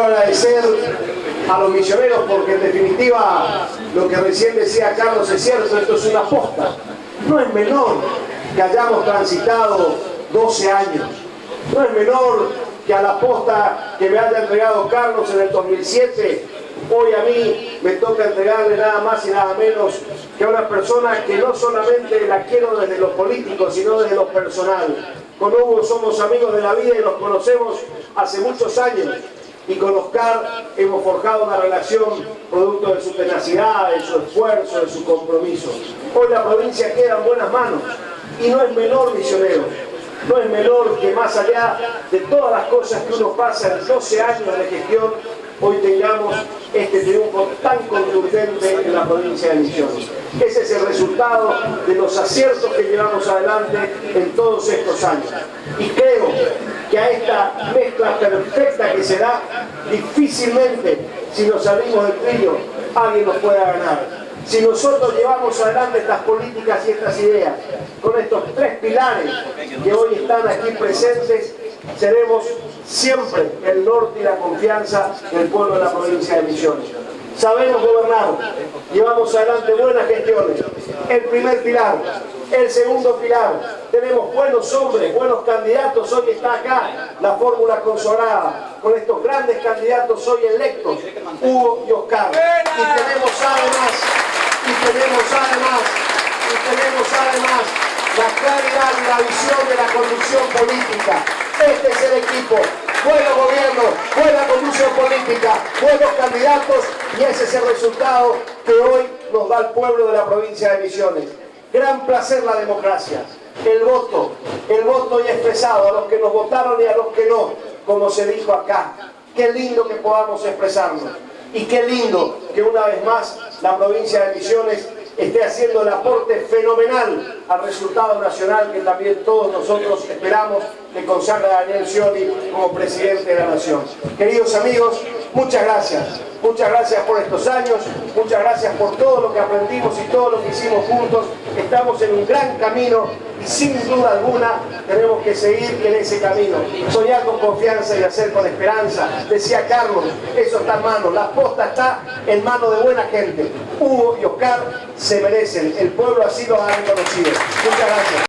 Quiero agradecer a los misioneros porque en definitiva lo que recién decía Carlos es cierto, esto es una posta. No es menor que hayamos transitado 12 años, no es menor que a la posta que me haya entregado Carlos en el 2007, hoy a mí me toca entregarle nada más y nada menos que a una persona que no solamente la quiero desde lo político, sino desde lo personal. Con Hugo somos amigos de la vida y nos conocemos hace muchos años. Y con Oscar hemos forjado una relación producto de su tenacidad, de su esfuerzo, de su compromiso. Hoy la provincia queda en buenas manos y no es menor, misionero. No es menor que más allá de todas las cosas que uno pasa en 12 años de gestión, hoy tengamos este triunfo tan contundente en la provincia de Misiones. Ese es el resultado de los aciertos que llevamos adelante en todos estos años. Y creo que a esta mezcla perfecta que se da, difícilmente, si nos salimos del trillo, alguien nos pueda ganar. Si nosotros llevamos adelante estas políticas y estas ideas, con estos 3 pilares que hoy están aquí presentes, seremos siempre el norte y la confianza del pueblo de la provincia de Misiones. Sabemos gobernar, llevamos adelante buenas gestiones. El primer pilar, el segundo pilar, tenemos buenos hombres, buenos candidatos. Hoy está acá la fórmula consagrada, con estos grandes candidatos hoy electos, Hugo y Oscar. Y tenemos además la claridad y la visión de la conducción política. Este es el equipo, buen gobierno, buena conducción política, buenos candidatos, y ese es el resultado que hoy nos da el pueblo de la provincia de Misiones. Gran placer la democracia, el voto ya expresado a los que nos votaron y a los que no, como se dijo acá. Qué lindo que podamos expresarnos y qué lindo que una vez más la provincia de Misiones esté haciendo el aporte fenomenal al resultado nacional que también todos nosotros esperamos que consagre a Daniel Scioli como presidente de la Nación. Queridos amigos, muchas gracias por estos años, muchas gracias por todo lo que aprendimos y todo lo que hicimos juntos. Estamos en un gran camino y sin duda alguna tenemos que seguir en ese camino. Soñar con confianza y hacer con esperanza. Decía Carlos, eso está en manos, la posta está en manos de buena gente. Hugo y Oscar se merecen, el pueblo así los ha reconocido. Muchas gracias.